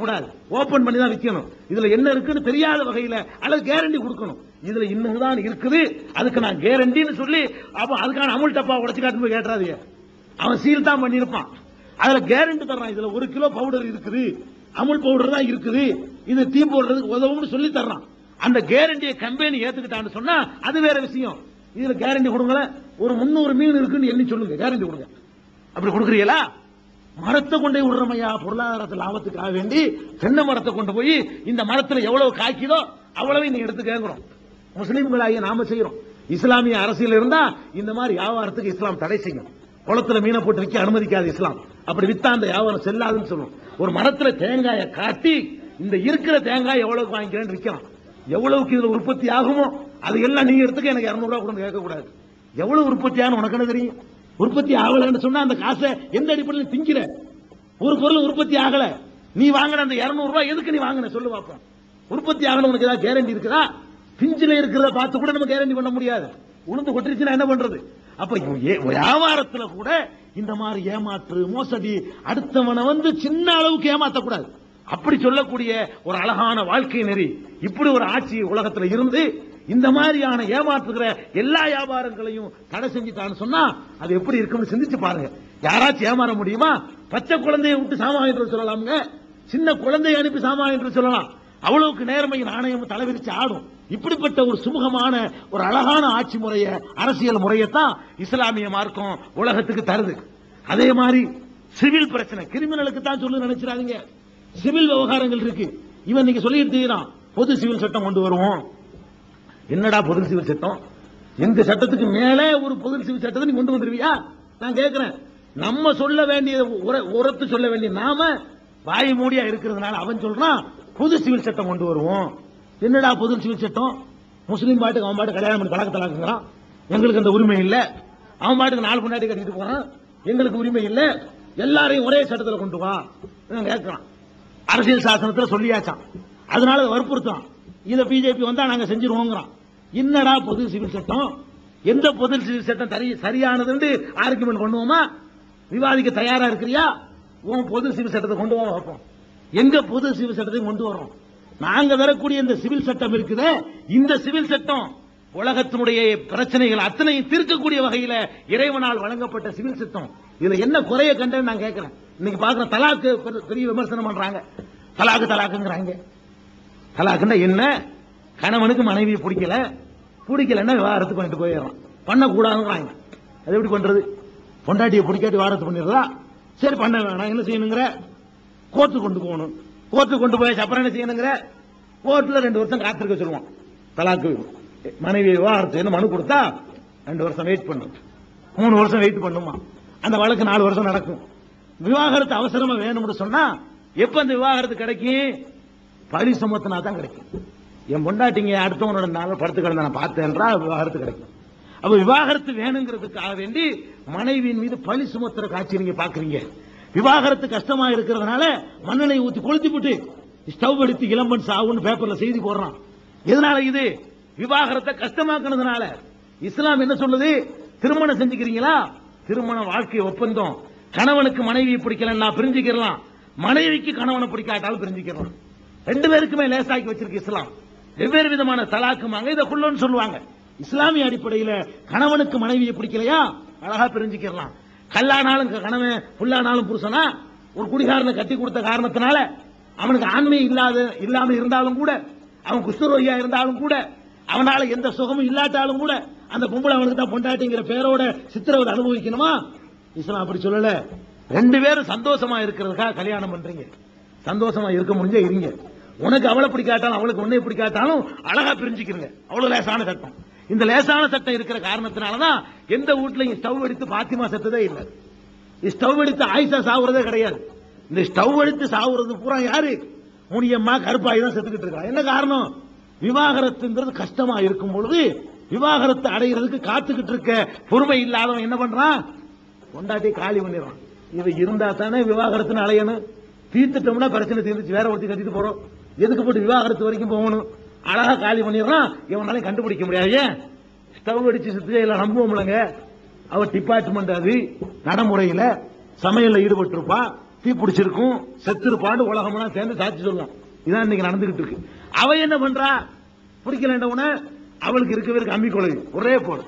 கூடாது, ஓபன் பண்ணி தான் விற்கணும். இதுல என்ன இருக்குன்னு தெரியாத வகையில அல்லது கேரண்டி கொடுக்கணும். இதுல இன்னும் இருக்குது, அதுக்கு நான் கேரண்டின்னு சொல்லி அப்ப அதுக்கான அமுல் டப்பா உடைச்சு காட்டு போய் கேட்டுறாதீங்க. அவன் சீல் தான் பண்ணிருப்பான், அதுல கேரண்டி தர்றான். இதுல 1 கிலோ பவுடர் இருக்குது, அமுல் பவுடர் தான் இருக்குது, இது டீ போடுறதுக்கு உதவும்னு சொல்லி தர்றான். அந்த கேரண்டியை கம்பெனி ஏத்துக்கிட்டான்னு சொன்னா அது வேற விஷயம். இதுல கேரண்டி கொடுங்களேன், ஒரு 300 மீன் இருக்குன்னு எண்ணி சொல்லுங்க, கேரண்டி கொடுங்க. அப்படி கொடுக்குறீங்களா? மரத்தை கொண்டே விடுறமையா பொருளாதாரத்தை லாபத்துக்காக வேண்டி தென்னை மரத்தை கொண்டு போய் இந்த மரத்துல எவ்வளவு காய்க்குதோ அவ்வளவு நீங்க எடுத்து கேட்கிறோம். முஸ்லீம்களாகிய நாம செய்யறோம். இஸ்லாமிய அரசியல் இருந்தா இந்த மாதிரி வியாபாரத்துக்கு இஸ்லாம் தடை செய்யும். குளத்துல மீனை போட்டு விற்க அனுமதிக்காது இஸ்லாம். அப்படி வித்தா அந்த வியாபாரம் செல்லாதுன்னு சொல்லுவோம். ஒரு மரத்துல தேங்காயை காட்டி இந்த இருக்கிற தேங்காய் எவ்வளவுக்கு வாங்கிக்கிறேன்னு விற்கலாம். எவ்வளவுக்கு இதுல உற்பத்தி ஆகுமோ அது எல்லாம் நீங்க எடுத்துக்க, எனக்கு 200 ரூபாய் கூட கேட்க கூடாது. எவ்வளவு உற்பத்தியான உனக்கு என்ன தெரியும்? உற்பத்தி ஆகலன்னு சொன்னா அந்த காசை எந்த அடிப்படையில் திங்கிற? ஒரு பொருள் உற்பத்தி ஆகல, நீ வாங்கின அந்த 200 ரூபாய் எதுக்கு நீ வாங்கின சொல்லு பாப்போம். உற்பத்தி ஆகல உனக்கு ஏதாவது கேரண்டி இருக்குதா? பிஞ்சில இருக்கிறத பார்த்து கூட நம்ம கேரண்டி பண்ண முடியாது. உளுந்து கொட்டிருச்சுன்னா என்ன பண்றது? அப்ப வியாபாரத்துல கூட இந்த மாதிரி ஏமாற்று மோசடி, அடுத்தவனை சின்ன அளவுக்கு ஏமாத்தக்கூடாது. அப்படி சொல்லக்கூடிய ஒரு அழகான வாழ்க்கை நெறி இப்படி ஒரு ஆட்சி உலகத்துல இருந்து இந்த மாதிரியான ஏமாற்றுகிற எல்லா வியாபாரங்களையும் தடை செஞ்சுட்டான்னு சொன்னா அது எப்படி இருக்கும்னு சிந்திச்சு பாருங்க. யாராச்சும் ஏமாற முடியுமா? பச்சை குழந்தையை விட்டு சாமான் என்று சொல்லலாம்ங்க, சின்ன குழந்தையை அனுப்பி சாமான் என்று சொல்லலாம். அவ்வளவுக்கு நேர்மை நாணயம் தலைவிரிச்சு ஆடும். இப்படிப்பட்ட ஒரு சுமூகமான ஒரு அழகான ஆட்சி முறைய, அரசியல் முறையத்தான் இஸ்லாமிய மார்க்கம் உலகத்துக்கு தருது. அதே மாதிரி சிவில் பிரச்சனை, கிரிமினலுக்கு தான் சொல்லு நினைச்சிடாதீங்க. சிவில் விவகாரங்கள் இருக்கு. இவன் நீங்க சொல்லிட்டு பொது சிவில் சட்டம் கொண்டு வருவோம். என்னடா பொது சிவில் சட்டம்? எந்த சட்டத்துக்கு மேலே ஒரு பொது சிவில் சட்டத்தை நீ கொண்டு வந்துருவியா? நான் கேட்கிறேன். நம்ம சொல்ல வேண்டிய உரத்து சொல்ல வேண்டிய நாம வாய் மூடியா இருக்கிறதுனால அவன் சொல்றான் பொது சிவில் சட்டம் கொண்டு வருவோம். என்னடா பொது சிவில் சட்டம்? முஸ்லீம் பாட்டுக்கு அவன் பாட்டு கல்யாணம் பண்ணி தலாக்கு தலாக்குங்கிறான், எங்களுக்கு அந்த உரிமை இல்ல. அவன் பாட்டுக்கு 4 பொண்டாட்டி கட்டிட்டு போறான், எங்களுக்கு உரிமை இல்ல. எல்லாரையும் ஒரே சட்டத்தில் கொண்டு வா கேட்கிறான். அரசியல் சாசனத்தில் சொல்லியாச்சான், அதனால வற்புறுத்தான். இத பிஜேபி வந்தா நாங்க செஞ்சிருவோங்கிறான். என்னடா பொது சிவில் சட்டம்? எந்த பொது சிவில் சட்டம் சரியானது ஆர்குமெண்ட் பண்ணுவோமா? விவாதிக்க தயாரா இருக்கிறியா? உன் பொது சிவில் சட்டத்தை கொண்டு வர வைப்போம். எங்க பொது சிவில் சட்டத்தை கொண்டு வரோம்? நாங்க வரக்கூடிய இந்த சிவில் சட்டம் இருக்குது, இந்த சிவில் சட்டம் உலகத்தினுடைய பிரச்சனைகள் அத்தனையும் தீர்க்கக்கூடிய வகையில இறைவனால் வழங்கப்பட்ட சிவில் சட்டம். இதுல என்ன குறைய கண்டேன்னு நான் கேட்கிறேன். இன்னைக்கு பாக்குற தலாக்கு பெரிய விமர்சனம் பண்றாங்க. தலாக்குங்கிறாங்க. தலாக்குன்னா என்ன? கணவனுக்கு மனைவியை பிடிக்கலன்னா விவாகரத்து பண்ணிட்டு போயிடறான். பண்ணக்கூடாதுங்கிறாங்க. அது எப்படி பண்றது? பொண்டாட்டியை பிடிக்காட்டி விவாகரத்து பண்ணிடுறா? சரி பண்ண வேணாம், என்ன செய்யணுங்கிற? கோர்ட்டு கொண்டு போகணும். கோர்ட்டு கொண்டு போய் அப்புறம் என்ன செய்யணுங்கிற? கோர்ட்ல 2 வருஷம் காத்திருக்க சொல்லுவான். தலாக்கு மனைவி விவாகரத்து மனு கொடுத்தா 2 வருஷம் வெயிட் பண்ணும், 3 வருஷம் வெயிட் பண்ணுமா. அந்த வழக்கு 4 வருஷம் நடக்கும். விவாகரத்து அவசரமா வேணும்னு சொன்னா எப்ப அந்த விவாகரத்து கிடைக்கும்? பழி சுமத்தினா தான் கிடைக்கும். என் பொண்டாட்டிங்க அடுத்தவனோட நாள் படுத்து கிடந்த நான் பார்த்தேன்றா விவாகரத்து கிடைக்கும். அப்ப விவாகரத்து வேணுங்கிறதுக்காக வேண்டி மனைவியின் மீது பழி சுமத்துற காட்சி நீங்க பாக்குறீங்க. விவாகரத்து கஷ்டமா இருக்கிறதுனால மண்ணெண்ணெய் ஊத்தி கொளுத்தி போட்டு ஸ்டவ் எடுத்து இளம்பன் சாவுன்னு பேப்பர்ல செய்தி போடுறான். எதனால? இது விவாகரத்தை கஷ்டமாக்குனதுனால. இஸ்லாம் என்ன சொல்லுது? திருமணம் செஞ்சுக்கிறீங்களா? திருமண வாழ்க்கை ஒப்பந்தம். கணவனுக்கு மனைவியை பிடிக்கலன்னா பிரிஞ்சுக்கலாம், மனைவிக்கு கணவனை பிடிக்காட்டாலும் பிரிஞ்சுக்கலாம். 2 பேருக்குமே லேசாக்கி வச்சிருக்கு இஸ்லாம். வெவ்வேறு விதமான தலாக்குமாங்க, இதை குள்ளன்னு சொல்லுவாங்க. இஸ்லாமிய அடிப்படையில் கணவனுக்கு மனைவியை பிடிக்கலையா அழகா பிரிஞ்சுக்கலாம். கல்லானாலும் கணவன், புல்லானாலும் புருஷனா. ஒரு குடிகாரனை கட்டி கொடுத்த காரணத்தினால அவனுக்கு ஆண்மை இல்லாம இருந்தாலும் கூட, அவன் குஷ்டரோகியா இருந்தாலும் கூட, அவனால எந்த சுகமும் இல்லாட்டாலும் கூட அந்த பொம்பளை அவனுக்கு தான் பொண்டாட்டிங்கிற பேரோட சித்திரவதை அனுபவிக்கணுமா? இஸ்லாம் அப்படி சொல்லல. 2 பேரும் சந்தோஷமா இருக்கிறதுக்காக கல்யாணம் பண்றீங்க. சந்தோஷமா இருக்க முடிஞ்சா இருங்க. உனக்கு அவளை பிடிக்காட்டாலும் அவளுக்கு உன்னை பிடிக்காட்டாலும் அழகா பிரிஞ்சுக்கிறீங்க. அவ்வளவு லேசான சட்டம். இந்த லேசான சட்டம் இருக்கிற காரணத்தினாலதான் எந்த வீட்லையும் ஸ்டவ் எடுத்து பாத்திமா செத்ததே இல்லை. ஸ்டவ் எடுத்து ஆயிஷா சாவுறதே கிடையாது. இந்த ஸ்டவ் எடுத்து சாவுறது பூரா யாரு? முனியம்மா கருப்பாய் தான் செத்துக்கிட்டு இருக்கா. என்ன காரணம்? விவாகரத்துங்கிறது கஷ்டமா இருக்கும் பொழுது விவாகரத்து அடைகிறதுக்கு காத்துக்கிட்டு இருக்க பொறுமை இல்லாதவன் என்ன பண்றான்? கொண்டாட்டி காலி பண்ணிடுறான். இது இருந்தா தானே விவாகரத்துன்னு அலையணும். தீர்த்துட்டோம்னா பிரச்சனை தீர்ந்துச்சு, வேற ஒருத்தி கட்டிட்டு போறோம். எதுக்கு போட்டு விவாகரத்து வரைக்கும் போகணும்? அழகா காலி பண்ணிடுறான். இவனாலையும் கண்டுபிடிக்க முடியாது. ஏன்? ஸ்டவ் அடிச்சு சுத்தில நம்புவோம்லங்க. அவர் டிபார்ட்மெண்ட் அது நடைமுறையில சமையல்ல ஈடுபட்டிருப்பா, தீ பிடிச்சிருக்கும், செத்துருப்பாண்டு உலகம்லாம் சேர்ந்து சாட்சி சொல்லலாம். இதான் இன்னைக்கு நடந்துகிட்டு இருக்கு. அவ என்ன பண்றா, பிடிக்கலன்றவன அவளுக்கு இருக்கவே அம்மி கொலை ஒரே போடு.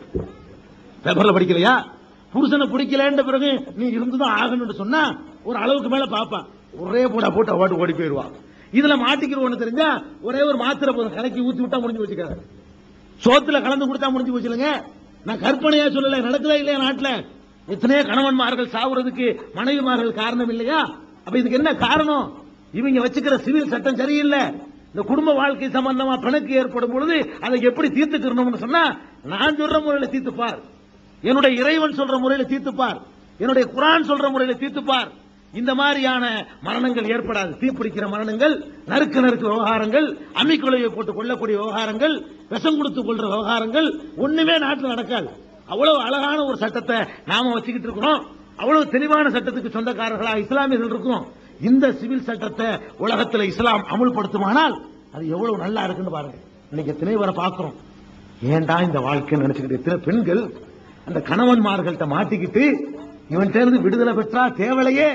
பேப்பர்ல படிக்கலையா, புருஷனை பிடிக்கலன்ற பிறகு நீ இருந்துதான் ஆகணும்னு சொன்னா ஒரு அளவுக்கு மேல பாப்பான், ஒரே போடா போட்டு அவாட்டு ஓடி போயிடுவா. இதுல மாட்டிக்கிறவனு தெரிஞ்சா ஒரே ஒரு மாத்திரை போதும், கலக்கி ஊத்தி விட்டா முடிஞ்சு வச்சுக்காத. சோத்துல கலந்து கொடுத்தா முடிஞ்சு வச்சுலங்க. நான் கற்பனையா சொல்லல, நடக்குதா இல்லையா நாட்டுல? எத்தனையோ கணவன்மார்கள் சாவுறதுக்கு மனைவிமார்கள் காரணம் இல்லையா? அப்ப இதுக்கு என்ன காரணம்? இவங்க வச்சுக்கிற சிவில் சட்டம் சரியில்லை. இந்த குடும்ப வாழ்க்கை சம்பந்தமா பிணக்கு ஏற்படும் பொழுது அதை எப்படி தீர்த்துக்கணும்னு சொன்னா, நான் சொல்ற முறையில தீர்த்துப்பார், என்னுடைய இறைவன் சொல்ற முறையில தீர்த்துப்பார், என்னுடைய குர்ஆன் சொல்ற முறையில தீர்த்துப்பார். இந்த மாதிரியான மரணங்கள் ஏற்படாது. தீப்பிடிக்கிற மரணங்கள், நறுக்கு நறுக்கு விவகாரங்கள், அம்மிக்குலையை போட்டு கொள்ளக்கூடிய விவகாரங்கள், விஷம் கொடுத்து கொள்ற விவகாரங்கள் ஒண்ணுமே நாட்டில் நடக்காது. அவ்வளவு அழகான ஒரு சட்டத்தை நாம வச்சுக்கிட்டு இருக்கிறோம். அவ்வளவு தெளிவான சட்டத்துக்கு சொந்தக்காரர்களா இஸ்லாமியர்கள் இருக்கிறோம். இந்த சிவில் சட்டத்தை உலகத்தில் இஸ்லாம் அமுல்படுத்துமானால் அது எவ்வளவு நல்லா இருக்குன்னு பாருங்க. இன்னைக்கு எத்தனை பேரை பார்க்கிறோம், ஏண்டா இந்த வாழ்க்கைன்னு நினைச்சுக்கிட்டு எத்தனை பெண்கள் அந்த கணவன்மார்கள்ட்ட மாட்டிக்கிட்டு இவன்கிட்ட இருந்து விடுதலை பெற்றா தேவலையே,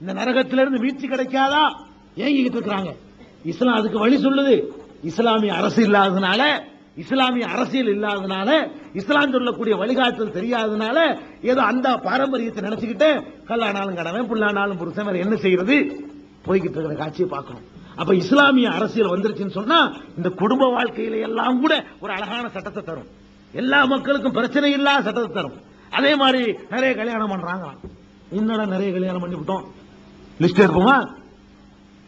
இந்த நரகத்திலிருந்து மீட்சி கிடைக்காதா ஏங்கிக்கிட்டு இருக்கிறாங்க. இஸ்லாம் அதுக்கு வழி சொல்லுது. இஸ்லாமிய அரசு இல்லாததுனால, இஸ்லாமிய அரசியல் இல்லாததுனால, இஸ்லாம் சொல்லக்கூடிய வழிகாட்டுதல் தெரியாததுனால ஏதோ அந்த பாரம்பரியத்தை நினைச்சுக்கிட்டு கல்லானாலும் கடவன், புல்லானாலும் புருஷன், வேற என்ன செய்யறது போய்கிட்டு இருக்கிற காட்சியை பார்க்கணும். அப்ப இஸ்லாமிய அரசியல் வந்துருச்சுன்னு சொன்னா இந்த குடும்ப வாழ்க்கையில எல்லாம் கூட ஒரு அழகான சட்டத்தை தரும், எல்லா மக்களுக்கும் பிரச்சனை இல்லாத சட்டத்தை தரும். அதே மாதிரி நிறைய கல்யாணம் பண்றாங்க. இன்னொரு நிறைய கல்யாணம் பண்ணி விட்டோம், லிஸ்ட் இருப்போமா?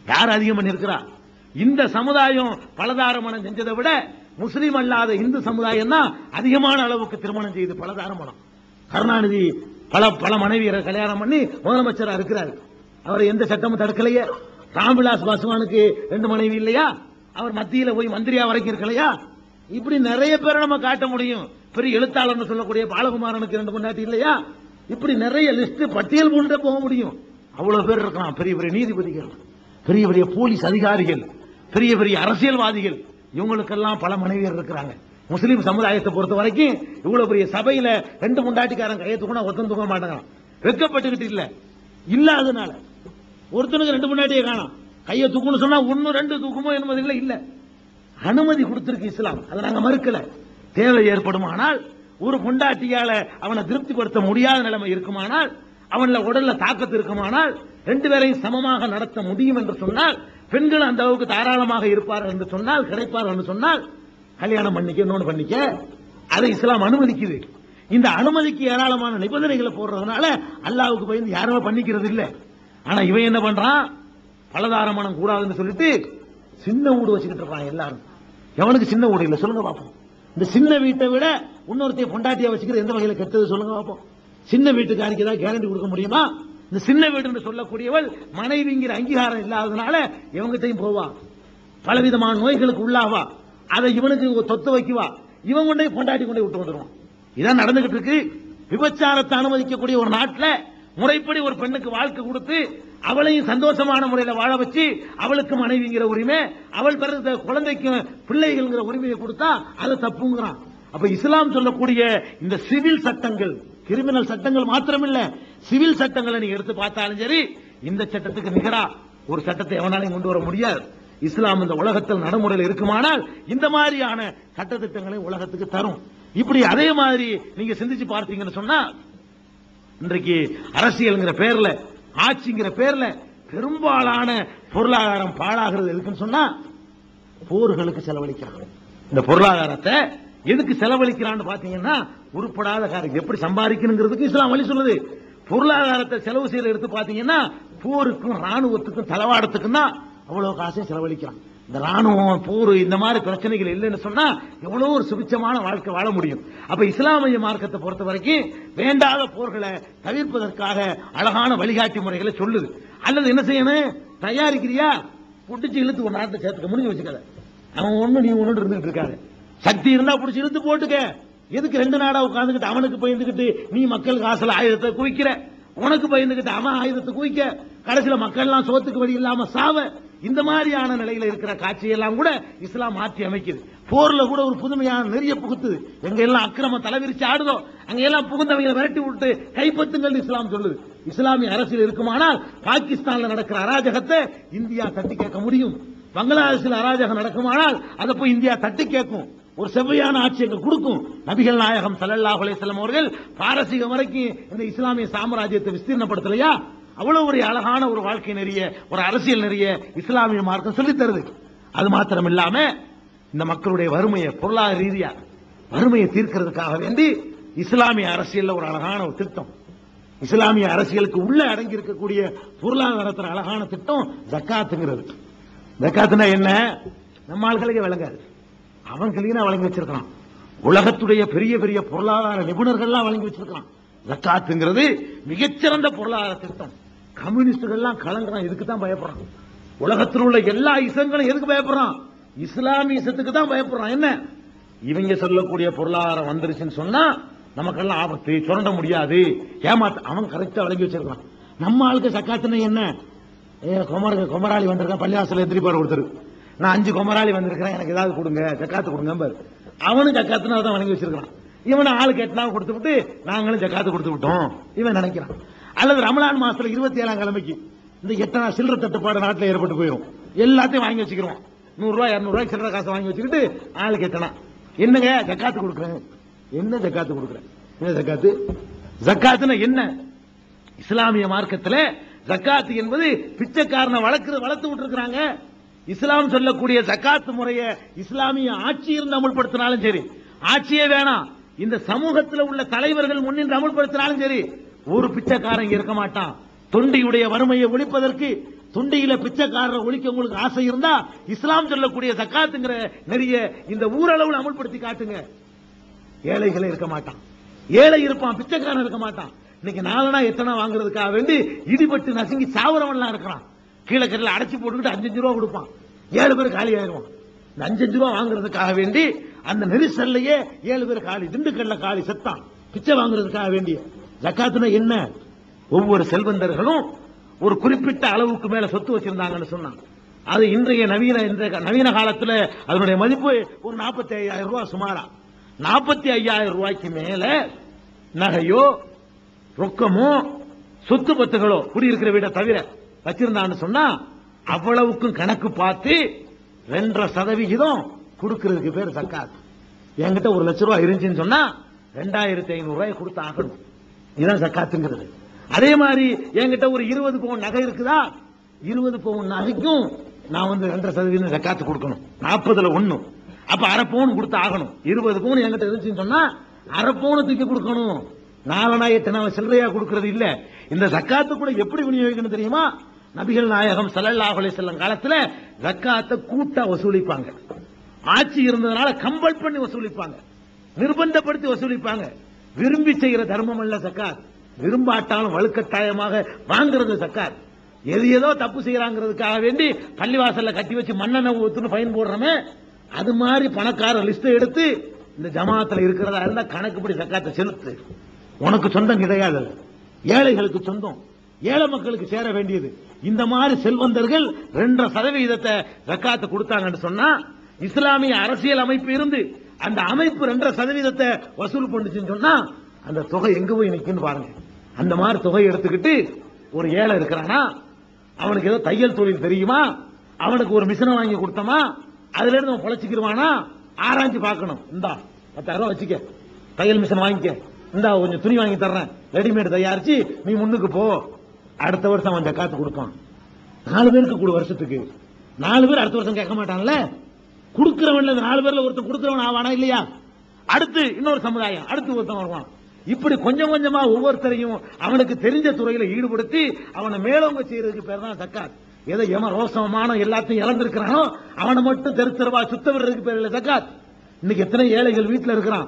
யார் அதிகம் பண்ணி இருக்கிறா? இந்த சமுதாயம் பலதார மனம் செஞ்சதை விட முஸ்லீம் அல்லாத இந்து சமுதாயம் தான் அதிகமான அளவுக்கு திருமணம் செய்து பலதார மனம். கருணாநிதி பல மனைவியரை கல்யாணம் பண்ணி முதலமைச்சரா இருக்கிறார். அவரை எந்த சட்டமும் தடுக்கலையே. ராம்விலாஸ் பாஸ்வானுக்கு 2 மனைவி இல்லையா? அவர் மத்தியில போய் மந்திரியா வரைக்கும் இருக்கலையா? இப்படி நிறைய பேரை நம்ம காட்ட முடியும். பெரிய எழுத்தாளர்னு சொல்லக்கூடிய பாலகுமாரனுக்கு 2 பொண்டாட்டி இல்லையா? இப்படி நிறைய லிஸ்ட் பட்டியல் போட்டு போக முடியும். அவ்வளவு பேர் இருக்கலாம். பெரிய பெரிய நீதிபதிகள், பெரிய பெரிய போலீஸ் அதிகாரிகள், பெரிய பெரிய அரசியல்வாதிகள், இவங்களுக்கெல்லாம் பல மனைவியர் இருக்கிறாங்க. முஸ்லீம் சமுதாயத்தை பொறுத்த வரைக்கும் இவ்வளவு பெரிய சபையில 2 பொண்டாட்டிக்காரன் கையை தூக்கினா ஒருத்தன் தூக்க மாட்டாங்க. வெக்கப்பட்டுக்கிட்டு இல்ல, இல்லாதனால ஒருத்தனுக்கு 2 பொண்டாட்டியை காணும். கையை தூக்கணும் சொன்னா 1 2 தூக்குமோ என்பதில்லை. இல்ல, அனுமதி கொடுத்திருக்கு இஸ்லாம், அதை நாங்க மறுக்கல. தேவை ஏற்படுமானால், ஒரு பொண்டாட்டியால அவனை திருப்திப்படுத்த முடியாத நிலைமை இருக்குமானால், அவன்ல உடல்ல தாக்கத்து இருக்குமானால், 2 பேரையும் சமமாக நடத்த முடியும் என்று சொன்னால், பெண்கள் அந்த அளவுக்கு தாராளமாக இருப்பார்கள் என்று சொன்னால், கிடைப்பார்கள் என்று சொன்னால், கல்யாணம் பண்ணிக்க, இன்னொன்று பண்ணிக்க, அதை இஸ்லாம் அனுமதிக்குது. இந்த அனுமதிக்கு ஏராளமான நிபந்தனைகளை போடுறதுனால அல்லாஹ்வுக்கு பயந்து யாருமே பண்ணிக்கிறது இல்லை. ஆனா இவன் என்ன பண்றான், பலதார மனம் கூடாதுன்னு சொல்லிட்டு சின்ன வீடு வச்சுக்கிட்டு இருக்கான் எல்லாரும். எவனுக்கு சின்ன வீடு இல்லை சொல்லுங்க பாப்போம்? இந்த சின்ன வீட்டை விட இன்னொருத்தைய பொண்டாட்டியா வச்சுக்கிற எந்த வகையில கெட்டது சொல்லுங்க பாப்போம்? சின்ன வீட்டுக்காரிக்கு ஏதாவது கேரண்டி கொடுக்க முடியுமா? இந்த சின்ன வீடு சொல்லக்கூடியவள் மனைவிங்கிற அங்கீகாரம் இல்லாததுனால இவங்கிட்டையும் போவா, பலவிதமான நோய்களுக்கு உள்ளாவா, அதை இவனுக்கு தொத்து வைக்குவா, இவன் கொண்டே பொண்டாட்டி கொண்டே விட்டு வந்துடுவான். இதான் நடந்துகிட்டு இருக்கு. விபச்சாரத்தை அனுமதிக்கக்கூடிய ஒரு நாட்டில் முறைப்படி ஒரு பெண்ணுக்கு வாழ்க்கை கொடுத்து அவளையும் சந்தோஷமான முறையில் வாழ வச்சு அவளுக்கு மனைவிங்கிற உரிமை, அவள் பிறந்த குழந்தைக்கு பிள்ளைகள்ங்கிற உரிமையை கொடுத்தா அதை தப்புங்கிறான். அப்ப இஸ்லாம் சொல்லக்கூடிய இந்த சிவில் சட்டங்கள், கிரிமினல் சட்டங்கள் மாத்திரமில்ல, சிவில் சட்டங்களை நீங்க எடுத்து பார்த்தாலும் சரி, இந்த சட்டத்துக்கு நிகரா ஒரு சட்டத்தை எவனாலையும் கொண்டு வர முடியாது. இஸ்லாம் இந்த உலகத்தில் நடைமுறையில் இருக்குமானால் இந்த மாதிரியான சட்டத்திட்டங்களை உலகத்துக்கு தரும். இப்படி அதே மாதிரி நீங்க சிந்திச்சு பார்த்தீங்கன்னு சொன்னா, இன்றைக்கு அரசியல்ங்கிற பேர்ல, ஆட்சிங்கிற பேர்ல பெரும்பாலான பொருளாதாரம் பாழாகிறது எதுக்குன்னு சொன்னா போர்களுக்கு செலவழிக்கிறாங்க. இந்த பொருளாதாரத்தை எதுக்கு செலவழிக்கிறான்னு பாத்தீங்கன்னா, உருப்படாத காரியம் எப்படி சம்பாதிக்கணுங்கிறதுக்கு இஸ்லாம் வழி சொல்லுது. பொருளாதாரத்தை செலவு செய்யற எடுத்து பாத்தீங்கன்னா போருக்கும் ராணுவத்துக்கும் தளவாடத்துக்கும் தான் அவ்வளவு காசையும் செலவழிக்கிறான். இந்த ராணுவம், போர், இந்த மாதிரி பிரச்சனைகள் இல்லைன்னு சொன்னா எவ்வளவு ஒரு சுபிச்சமான வாழ்க்கை வாழ முடியும். அப்ப இஸ்லாமிய மார்க்கத்தை பொறுத்த வரைக்கும் வேண்டாத போர்களை தவிர்ப்பதற்காக அழகான வழிகாட்டி முறைகளை சொல்லுது. அல்லது என்ன செய்யணும், தயாரிக்கிறியா புடிச்சு இழுத்து ஒரு நாட்டை சேர்த்துக்க முடிஞ்சு வச்சுக்காத. அவன் ஒண்ணு நீ ஒண்ணு இருந்துட்டு இருக்காரு. சக்தி இருந்தா புடிச்சு இழுத்து போட்டுக்க. எதுக்கு 2 நாடா உட்காந்துக்கிட்டு அவனுக்கு பயந்துகிட்டு நீ மக்கள் காசுல ஆயுதத்தை குவிக்கிற, உனக்கு பயந்துகிட்டு அவன் ஆயுதத்தை குவிக்க, கடைசியில மக்கள் எல்லாம் சோத்துக்கு வழி இல்லாம சாவ. இந்த மாதிரியான நிலையில இருக்கிற காட்சியெல்லாம் கூட இஸ்லாம் மாற்றி அமைக்குது. போர்ல கூட ஒரு புதுமையான நெறிய புகுத்துது. எங்க எல்லாம் அக்கிரமம் தலைவிரிச்சு ஆடுதோ அங்க எல்லாம் புகுந்தவங்களை விரட்டி விட்டு கைப்பற்றுங்கள் இஸ்லாம் சொல்லுது. இஸ்லாமிய அரசியல் இருக்குமானால் பாகிஸ்தான்ல நடக்கிற அராஜகத்தை இந்தியா தட்டி கேட்க முடியும். பங்களாதேஷில் அராஜகம் நடக்குமானால் அதை போய் இந்தியா தட்டி கேட்கும். ஒரு செவ்வையான ஆட்சியை கொடுக்கும். நபிகள் நாயகம் ஸல்லல்லாஹு அலைஹி வஸல்லம் அவர்கள் பாரசீகம் வரைக்கும் இந்த இஸ்லாமிய சாம்ராஜ்யத்தை விஸ்தீர்ணப்படுத்தலையா? அவ்வளவு ஒரு அழகான ஒரு வாழ்க்கை நெறிய, ஒரு அரசியல் நெறிய இஸ்லாமிய மார்க்கம் சொல்லித் தருது. அது மாத்திரம் இல்லாம இந்த மக்களுடைய வறுமையை, பொருளாதார ரீதியா வறுமையை தீர்க்கிறதுக்காக வேண்டி இஸ்லாமிய அரசியல் ஒரு அழகான ஒரு திட்டம், இஸ்லாமிய அரசியலுக்கு உள்ள அடங்கி இருக்கக்கூடிய பொருளாதாரத்தில் அழகான திட்டம் ஜக்காத்துங்கிறது. ஜக்காத்துனா என்ன? நம்ம ஆட்களுக்கு விளங்காது, அவன் கிளீனா வழங்கி வச்சிருக்கான். உலகத்துடைய பெரிய பெரிய பொருளாதார நிபுணர்கள்லாம் வழங்கி வச்சிருக்கான். ஜக்காத்துங்கிறது மிகச்சிறந்த பொருளாதார திட்டம். கம்யூனிஸ்டுகள்லாம் கலங்குறான், இதுக்கு தான் பயப்படுறான். உலகத்தில் உள்ள எல்லா இசங்களும் எதுக்கு பயப்படுறான்? இஸ்லாமிய இசத்துக்கு தான் பயப்படுறான். என்ன இவங்க சொல்லக்கூடிய பொருளாதாரம் வந்துருச்சுன்னு சொன்னா நமக்கெல்லாம் ஆபத்து, சுரண்ட முடியாது, ஏமாத்த. அவன் கரெக்டா வழங்கி வச்சிருக்கான். நம்ம ஆளுக்கு ஜக்காத்துனா என்ன? கொமராளி வந்திருக்கான், பள்ளிவாசல் எதிரிப்பாடு கொடுத்துரு, நான் 5 கொமராளி வந்திருக்கிறேன், எனக்கு ஏதாவது கொடுங்க, ஜக்காத்து கொடுங்க பாரு. அவனும் ஜக்காத்துனா தான் வழங்கி வச்சிருக்கான். இவனை ஆளு கேட்டா கொடுத்து விட்டு நாங்களும் ஜக்காத்து கொடுத்து விட்டோம் இவன் நினைக்கிறான். அல்லது ரமலான் மாசத்துல 27ஆம் கிழமைக்கு இந்த எத்தனை சில்லறை தட்டுப்பாடு நாட்டில் ஏற்பட்டு போயிடும், எல்லாத்தையும் வாங்கி வச்சுக்கிறோம். 100 ரூபாய் 200 ரூபாய் சில்லறை காசை வாங்கி வச்சுக்கிட்டு ஆளு கேட்டனா என்னங்க ஜக்காத்து கொடுக்குறேன். என்ன ஜக்காத்து கொடுக்குறேன்? என்ன ஜக்காத்து? ஜக்காத்துனா என்ன? இஸ்லாமிய மார்க்கத்தில் ஜக்காத்து என்பது பிச்சைக்காரனை வளர்த்து விட்டுருக்காங்க. இஸ்லாம் சொல்லக்கூடிய ஜக்காத்து முறையை இஸ்லாமிய ஆட்சி இருந்து அமுல்படுத்தினாலும் சரி, ஆட்சியே வேணாம், இந்த சமூகத்தில் உள்ள தலைவர்கள் முன்னின்று அமுல்படுத்தினாலும் சரி, ஒரு பிச்சைக்காரன் இருக்க மாட்டான். தொண்டியுடைய வறுமையை ஒழிப்பதற்கு, தொண்டியில பிச்சைக்காரரை ஒழிக்க உங்களுக்கு ஆசை இருந்தா இஸ்லாம் சொல்லக்கூடிய ஜக்காத்துங்கிற நெறிய இந்த ஊரளவில் அமுல்படுத்தி காட்டுங்க. ஏழைகளே இருக்க மாட்டான், ஏழை இருப்பான், பிச்சைக்காரன் இருக்க மாட்டான். இன்னைக்கு 4 எத்தனை வாங்குறதுக்காக வேண்டி இடிபட்டு நசுங்கி சாவரவன்லாம் இருக்கிறான். கீழே கரையில் அடைச்சி போட்டுக்கிட்டு 5 ரூபா கொடுப்பான், 7 பேர் காலி ஆயிடுவான். இந்த 5 ரூபா வாங்குறதுக்காக வேண்டி அந்த நெரிசல்லையே 7 பேர் காலி, திண்டுக்கல்ல காலி செத்தான் பிச்சை வாங்குறதுக்காக வேண்டிய. ஜக்காத்துனா என்ன? ஒவ்வொரு செல்வந்தர்களும் ஒரு குறிப்பிட்ட அளவுக்கு மேல சொத்து வச்சிருந்தாங்கன்னு சொன்னாங்க. அது இன்றைய நவீன காலத்துல அதனுடைய மதிப்பு ஒரு 45,000 ரூபாய் சுமாரா. 45,000 ரூபாய்க்கு மேல நகையோ ரொக்கமோ சொத்து பத்துகளோ குடியிருக்கிற வீட்டை தவிர வச்சிருந்தான்னு சொன்னா அவ்வளவுக்கும் கணக்கு பார்த்து 2.5% கொடுக்கிறதுக்கு பேர் ஜக்காத். என்கிட்ட 1 லட்சம் ரூபாய் இருந்துச்சுன்னு சொன்னா 2,500 ரூபாய் கொடுத்து ஆகணும். இதுதான் ஜக்காத்துங்கிறது. அதே மாதிரி என்கிட்ட ஒரு 20 பவுன் நகை இருக்குதா, 20 பவுன் நகைக்கும் நான் 2.5% ஜக்காத்து கொடுக்கணும். 40ல் 1, அப்ப 1/2 பவுன் கொடுத்து ஆகணும். 20 பவுன் என்கிட்ட இருந்துச்சுன்னு சொன்னா 1/2 பவுன் தூக்கி கொடுக்கணும். 4 8 சில்லறையா கொடுக்கறது இல்ல. இந்த ஜக்காத்து கூட எப்படி விநியோகிக்கணும் தெரியுமா? நபிகள் நாயகம் ஸல்லல்லாஹு அலைஹி வஸல்லம் காலத்துல ஜக்காத்தை கூட்டா வசூலிப்பாங்க. ஆட்சி இருந்ததுனால கம்பல் பண்ணி வசூலிப்பாங்க, நிர்பந்தப்படுத்தி வசூலிப்பாங்க. விரும்பி செய்கிற தர்மம் அல்ல ஜக்காத், விரும்பாட்டாலும் வலுக்கட்டாயமாக வாங்குறது ஜக்காத். ஏதோ தப்பு செய்யறாங்கிறதுக்காக வேண்டி பள்ளிவாசல்ல கட்டி வச்சு மண்ணெண்ணெய் ஊத்துன்னு ஃபைன் போடுறமே, அது மாதிரி பணக்கார லிஸ்ட் எடுத்து இந்த ஜமாத்துல இருக்கிறதா இருந்தா கணக்குப்படி ஜக்காத்தை செலுத்து. உனக்கு சொந்தம் கிடையாது, ஏழைகளுக்கு சொந்தம், ஏழை மக்களுக்கு சேர வேண்டியது. இந்த மாதிரி செல்வந்தர்கள் 2% ஜக்காத்து கொடுத்தாங்கன்னு சொன்னா இஸ்லாமிய அரசியல் அமைப்பு இருந்து அந்த அமைப்பு 2% வசூல் பண்ணுச்சுன்னு சொன்னா அந்த தொகை எங்க போய் நிற்குன்னு பாருங்க. அந்த மாதிரி தொகை எடுத்துக்கிட்டு ஒரு ஏழை இருக்கிறானா, அவனுக்கு ஏதோ தையல் தொழில் தெரியுமா, அவனுக்கு ஒரு மிஷினை வாங்கி கொடுத்தமா, அதுல இருந்து அவன் பொழைச்சிக்கிடுவானா ஆராய்ச்சி பார்க்கணும். இந்தா 10,000 ரூபாய் வச்சுக்க, தையல் மிஷின் வாங்கிக்க, இந்தா கொஞ்சம் துணி வாங்கி தர்றேன், ரெடிமேட் தயாரிச்சு நீ முன்னுக்கு போ. அடுத்த வருஷம் அவன் ஜக்காத்து கொடுப்பான். 4 பேருக்கு கொடு வருஷத்துக்கு. 4 பேர் அடுத்த வருஷம் கேட்க மாட்டான்ல. கொடுக்கிறவன்ல 4 பேர்ல ஒருத்தன் கொடுக்கிறவன் ஆவானா இல்லையா? அடுத்து இன்னொரு சமுதாயம், அடுத்து ஒருத்தன் வருவான். இப்படி கொஞ்சம் கொஞ்சமா ஒவ்வொருத்தரையும் அவனுக்கு தெரிஞ்ச துறையில ஈடுபடுத்தி அவனை மேலோங்க செய்யறதுக்கு பேர் தான் ஜக்காத். ஏதோ ரோசமான எல்லாத்தையும் இழந்திருக்கிறானோ அவனை மட்டும் தெருத்தரவா சுத்த விடுறதுக்கு பேர் இல்ல ஜக்காத். இன்னைக்கு எத்தனை ஏழைகள் வீட்டில் இருக்கிறான்,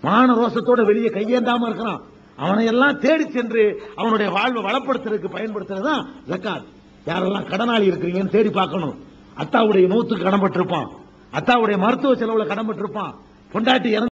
மான ரோசத்தோட வெளியே கையேந்தாம இருக்கிறான், அவனை எல்லாம் தேடி சென்று அவனுடைய வாழ்வை வளப்படுத்துறதுக்கு பயன்படுத்துறது தான் ஜக்காத். யாரெல்லாம் கடனாளி இருக்கிறீங்கன்னு தேடி பார்க்கணும். அத்தாவுடைய நூத்துக்கு கடன்பட்டிருப்பான், அத்தாவுடைய மருத்துவ செலவுல கடன்பட்டிருப்பான், பொண்டாட்டி